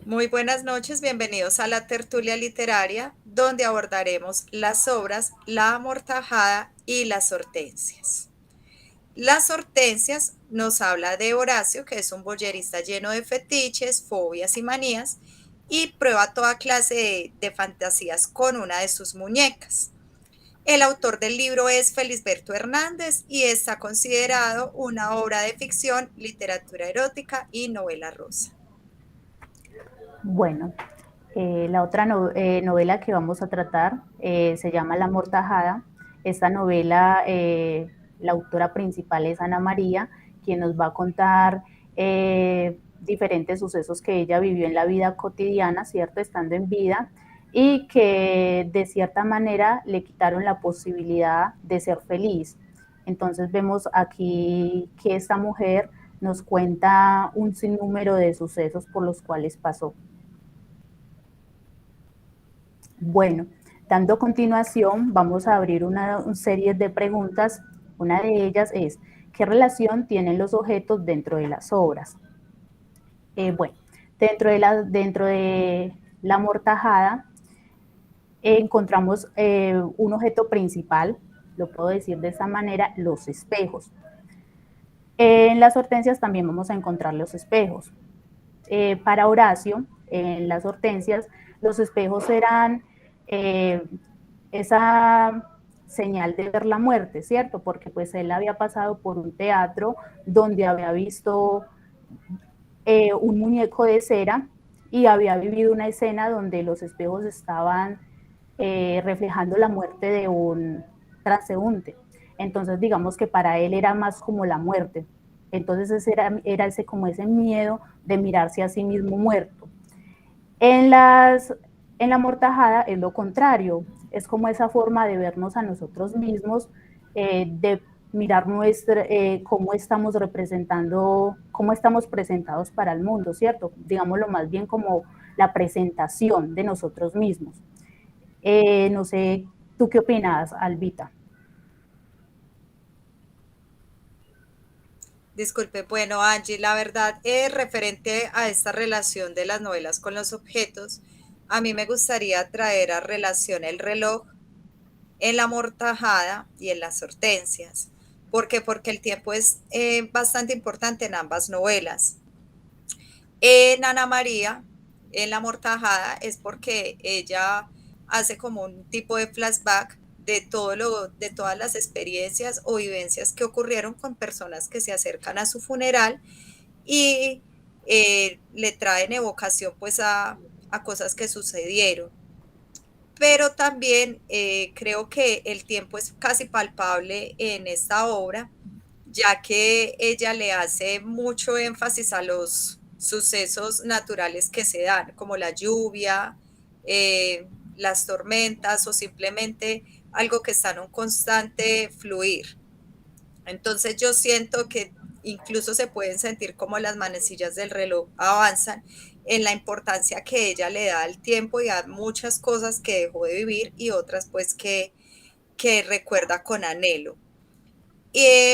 Muy buenas noches, bienvenidos a la tertulia literaria, donde abordaremos las obras La Amortajada y Las Hortensias. Las Hortensias nos habla de Horacio, que es un boyerista lleno de fetiches, fobias y manías, y prueba toda clase de fantasías con una de sus muñecas. El autor del libro es Felisberto Hernández y está considerado una obra de ficción, literatura erótica y novela rosa. Bueno, la otra novela que vamos a tratar se llama La Amortajada. Esta novela, la autora principal es Ana María, quien nos va a contar diferentes sucesos que ella vivió en la vida cotidiana, ¿cierto? Estando en vida, y que de cierta manera le quitaron la posibilidad de ser feliz. Entonces vemos aquí que esta mujer nos cuenta un sinnúmero de sucesos por los cuales pasó. Bueno, dando continuación, vamos a abrir una serie de preguntas. Una de ellas es, ¿qué relación tienen los objetos dentro de las obras? Bueno, dentro de la amortajada encontramos un objeto principal, lo puedo decir de esta manera, los espejos. En las hortensias también vamos a encontrar los espejos. Para Horacio, en las hortensias, los espejos eran esa señal de ver la muerte, ¿cierto? Porque pues él había pasado por un teatro donde había visto un muñeco de cera y había vivido una escena donde los espejos estaban reflejando la muerte de un transeúnte. Entonces digamos que para él era más como la muerte. Entonces era ese como ese miedo de mirarse a sí mismo muerto. En, las, en la mortajada es lo contrario, es como esa forma de vernos a nosotros mismos, de mirar cómo estamos representando, cómo estamos presentados para el mundo, ¿cierto? Digámoslo más bien como la presentación de nosotros mismos. No sé, ¿tú qué opinas, Albita? Disculpe, bueno, Angie, la verdad, referente a esta relación de las novelas con los objetos, a mí me gustaría traer a relación el reloj en la amortajada y en las hortensias. ¿Por qué? Porque el tiempo es bastante importante en ambas novelas. En Ana María, en la amortajada, es porque ella hace como un tipo de flashback de todas las experiencias o vivencias que ocurrieron con personas que se acercan a su funeral y le traen evocación pues a cosas que sucedieron. Pero también creo que el tiempo es casi palpable en esta obra, ya que ella le hace mucho énfasis a los sucesos naturales que se dan, como la lluvia, las tormentas o simplemente algo que está en un constante fluir. Entonces yo siento que incluso se pueden sentir como las manecillas del reloj avanzan en la importancia que ella le da al tiempo y a muchas cosas que dejó de vivir y otras pues que recuerda con anhelo.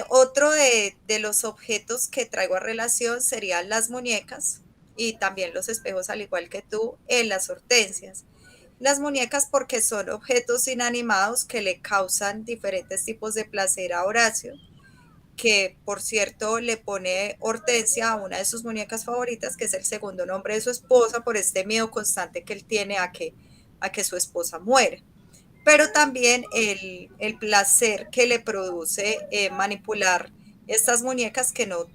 Otro de los objetos que traigo a relación serían las muñecas y también los espejos, al igual que tú, en las hortensias. Las muñecas porque son objetos inanimados que le causan diferentes tipos de placer a Horacio, que por cierto le pone Hortensia a una de sus muñecas favoritas, que es el segundo nombre de su esposa, por este miedo constante que él tiene a que su esposa muera. Pero también el placer que le produce manipular estas muñecas que no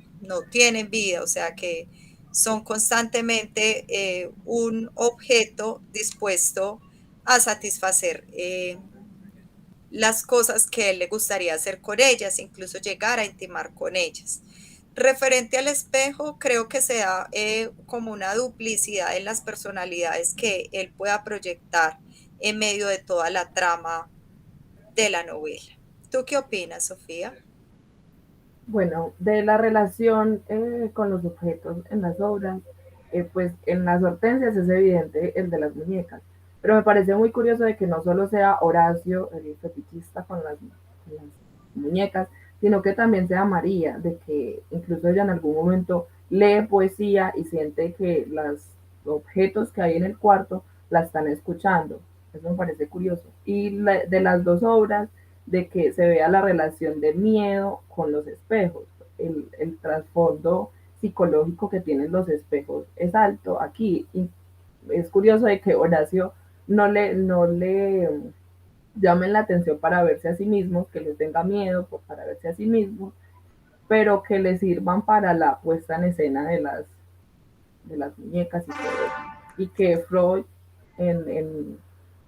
tienen vida, o sea que son constantemente un objeto dispuesto a satisfacer las cosas que él le gustaría hacer con ellas, incluso llegar a intimar con ellas. Referente al espejo, creo que se da como una duplicidad en las personalidades que él pueda proyectar en medio de toda la trama de la novela. ¿Tú qué opinas, Sofía? Bueno, de la relación con los objetos en las obras, pues en las hortensias es evidente el de las muñecas, pero me parece muy curioso de que no solo sea Horacio el fetichista con las muñecas, sino que también sea María, de que incluso ella en algún momento lee poesía y siente que objetos que hay en el cuarto la están escuchando. Eso me parece curioso. Y de las dos obras, de que se vea la relación de miedo con los espejos, el trasfondo psicológico que tienen los espejos es alto aquí. Y es curioso de que Horacio no le llamen la atención para verse a sí mismos, que les tenga miedo para verse a sí mismos, pero que les sirvan para la puesta en escena de las muñecas y todo eso. Y que Freud, en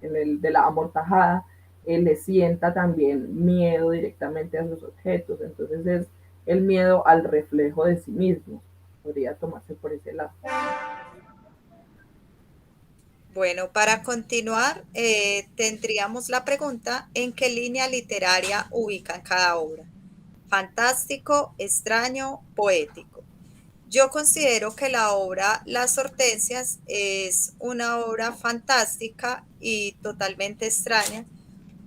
el de la amortajada, le sienta también miedo directamente a sus objetos. Entonces es el miedo al reflejo de sí mismo. Podría tomarse por ese lado. Bueno, para continuar, tendríamos la pregunta, ¿en qué línea literaria ubican cada obra? Fantástico, extraño, poético. Yo considero que la obra Las Hortensias es una obra fantástica y totalmente extraña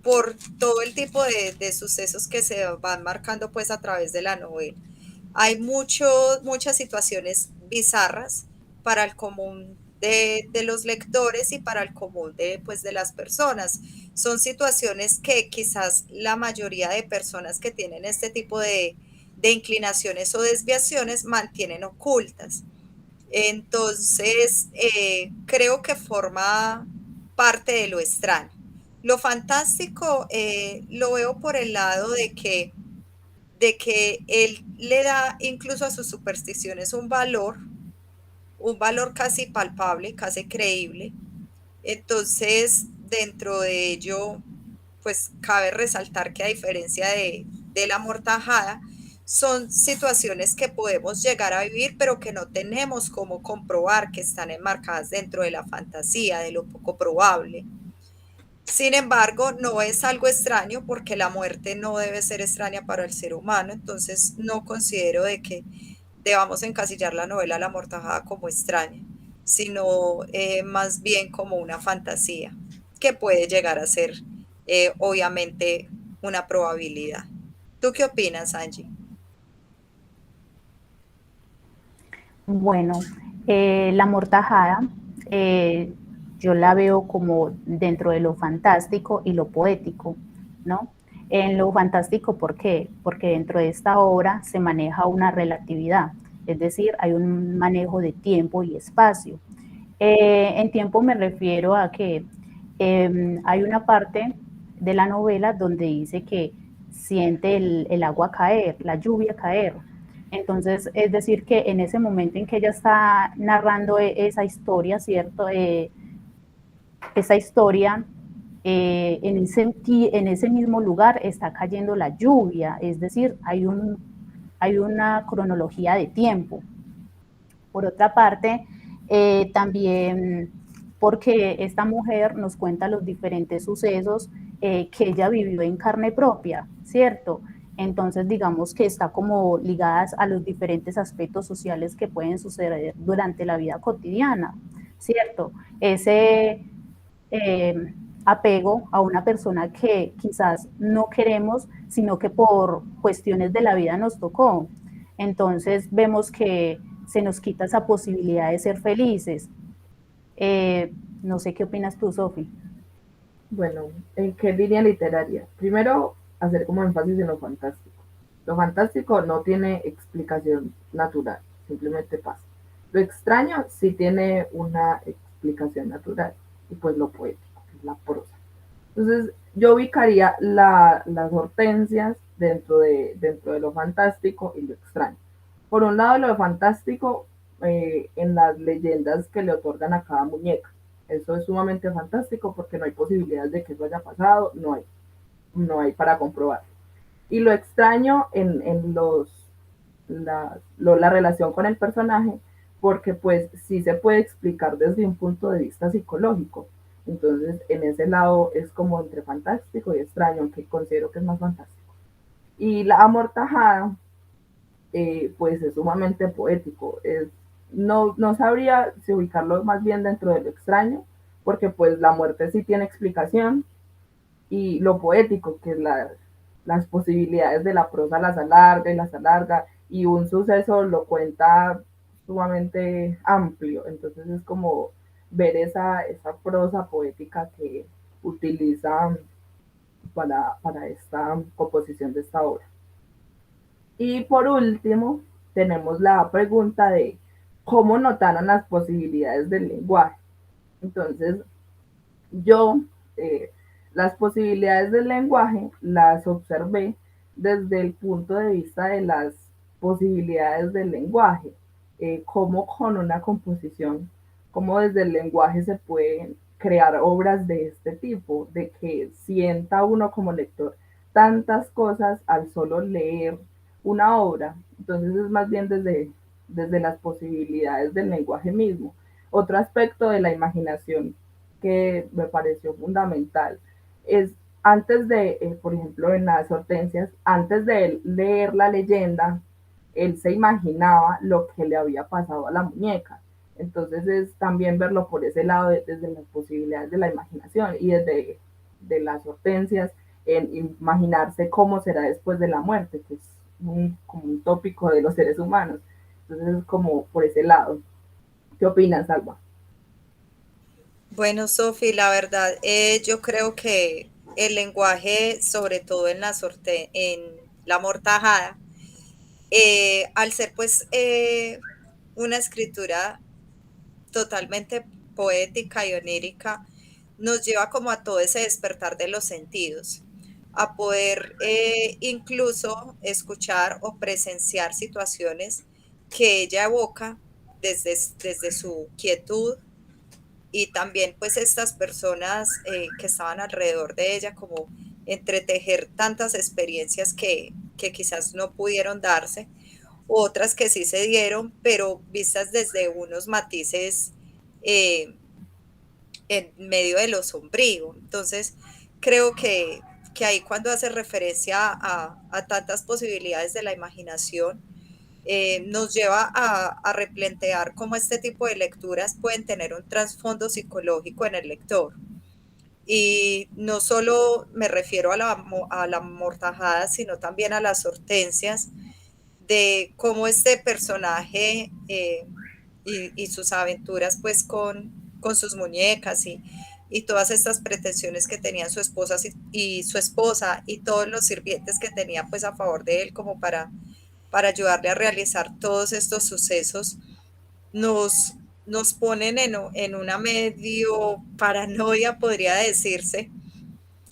por todo el tipo de sucesos que se van marcando pues a través de la novela. Hay muchas situaciones bizarras para el común de los lectores y para el común pues, de las personas. Son situaciones que quizás la mayoría de personas que tienen este tipo de inclinaciones o desviaciones mantienen ocultas. Entonces, creo que forma parte de lo extraño. Lo fantástico lo veo por el lado de que él le da incluso a sus supersticiones un valor casi palpable, casi creíble. Entonces, dentro de ello, pues cabe resaltar que a diferencia de la amortajada, son situaciones que podemos llegar a vivir, pero que no tenemos cómo comprobar que están enmarcadas dentro de la fantasía, de lo poco probable. Sin embargo, no es algo extraño porque la muerte no debe ser extraña para el ser humano, entonces no considero de que debamos encasillar la novela La Amortajada como extraña, sino más bien como una fantasía que puede llegar a ser obviamente una probabilidad. ¿Tú qué opinas, Angie? Bueno, la mortajada yo la veo como dentro de lo fantástico y lo poético, ¿no? En lo fantástico, ¿por qué? Porque dentro de esta obra se maneja una relatividad, es decir, hay un manejo de tiempo y espacio. En tiempo me refiero a que hay una parte de la novela donde dice que siente el agua caer, la lluvia caer. Entonces, es decir, que en ese momento en que ella está narrando esa historia, ¿cierto? Esa historia, en ese mismo lugar está cayendo la lluvia, es decir, hay una cronología de tiempo. Por otra parte, también porque esta mujer nos cuenta los diferentes sucesos que ella vivió en carne propia, ¿cierto? Entonces, digamos que está como ligadas a los diferentes aspectos sociales que pueden suceder durante la vida cotidiana, ¿cierto? Ese apego a una persona que quizás no queremos, sino que por cuestiones de la vida nos tocó. Entonces vemos que se nos quita esa posibilidad de ser felices. No sé qué opinas tú, Sofi. Bueno, ¿en qué línea literaria? Primero, hacer como énfasis en lo fantástico. Lo fantástico no tiene explicación natural, simplemente pasa. Lo extraño sí tiene una explicación natural, y pues lo poético, que es la prosa. Entonces, yo ubicaría las hortensias dentro de lo fantástico y lo extraño. Por un lado, lo fantástico en las leyendas que le otorgan a cada muñeca. Eso es sumamente fantástico porque no hay posibilidades de que eso haya pasado, no hay para comprobar. Y lo extraño en la relación con el personaje, porque pues sí se puede explicar desde un punto de vista psicológico. Entonces, en ese lado es como entre fantástico y extraño, aunque considero que es más fantástico. Y la amortajada, pues es sumamente poético. No sabría si ubicarlo más bien dentro de lo extraño, porque pues la muerte sí tiene explicación, y lo poético, que es las posibilidades de la prosa las alarga y un suceso lo cuenta sumamente amplio, entonces es como ver esa prosa poética que utiliza para esta composición de esta obra. Y por último, tenemos la pregunta de cómo notaron las posibilidades del lenguaje. Entonces, yo las posibilidades del lenguaje las observé desde el punto de vista de las posibilidades del lenguaje, cómo con una composición, cómo desde el lenguaje se pueden crear obras de este tipo, de que sienta uno como lector tantas cosas al solo leer una obra. Entonces es más bien desde las posibilidades del lenguaje mismo. Otro aspecto de la imaginación que me pareció fundamental es antes de, por ejemplo, en las hortensias, antes de leer la leyenda, él se imaginaba lo que le había pasado a la muñeca. Entonces es también verlo por ese lado, desde las posibilidades de la imaginación y desde de las hortensias, en imaginarse cómo será después de la muerte, que es como un tópico de los seres humanos. Entonces es como por ese lado. ¿Qué opinas, Alba? Bueno, Sofi, la verdad, yo creo que el lenguaje, sobre todo en en la mortajada, al ser pues una escritura totalmente poética y onírica, nos lleva como a todo ese despertar de los sentidos, a poder incluso escuchar o presenciar situaciones que ella evoca desde su quietud, y también pues estas personas que estaban alrededor de ella, como entretejer tantas experiencias que quizás no pudieron darse, otras que sí se dieron, pero vistas desde unos matices eh, en medio de lo sombrío. Entonces, creo que ahí cuando hace referencia a tantas posibilidades de la imaginación, nos lleva a replantear cómo este tipo de lecturas pueden tener un trasfondo psicológico en el lector. Y no solo me refiero a la mortajada, sino también a las hortensias, de cómo este personaje y sus aventuras pues con sus muñecas y todas estas pretensiones que tenían su esposa y su esposa y todos los sirvientes que tenía pues a favor de él como para ayudarle a realizar todos estos sucesos, nos, nos ponen en una medio paranoia, podría decirse,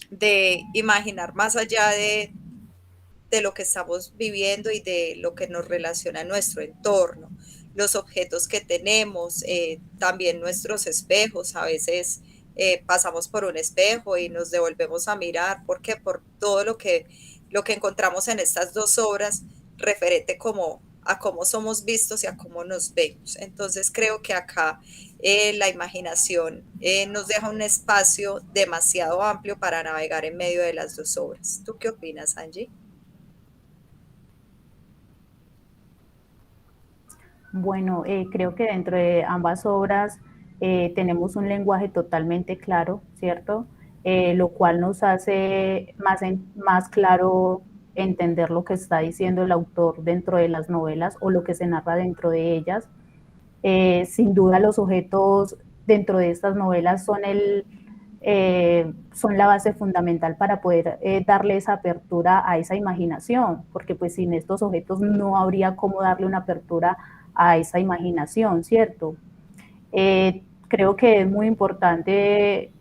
de imaginar más allá de lo que estamos viviendo y de lo que nos relaciona en nuestro entorno, los objetos que tenemos, también nuestros espejos. A veces pasamos por un espejo y nos devolvemos a mirar. ¿Por qué? Por todo lo que encontramos en estas dos obras, referente como a cómo somos vistos y a cómo nos vemos. Entonces creo que acá la imaginación nos deja un espacio demasiado amplio para navegar en medio de las dos obras. ¿Tú qué opinas, Angie? Bueno, creo que dentro de ambas obras tenemos un lenguaje totalmente claro, ¿cierto? Lo cual nos hace más claro entender lo que está diciendo el autor dentro de las novelas o lo que se narra dentro de ellas. Sin duda los objetos dentro de estas novelas son la base fundamental para poder darle esa apertura a esa imaginación, porque pues sin estos objetos no habría cómo darle una apertura a esa imaginación, ¿cierto? Creo que es muy importante,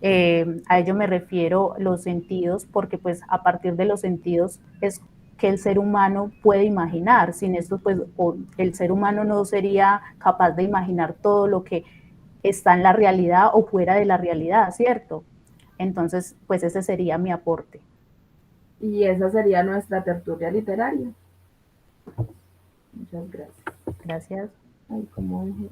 a ello me refiero, los sentidos, porque pues a partir de los sentidos es que el ser humano puede imaginar. Sin esto, pues el ser humano no sería capaz de imaginar todo lo que está en la realidad o fuera de la realidad, ¿cierto? Entonces, pues ese sería mi aporte. Y esa sería nuestra tertulia literaria. Muchas gracias. Gracias. Ay, ¿cómo dije?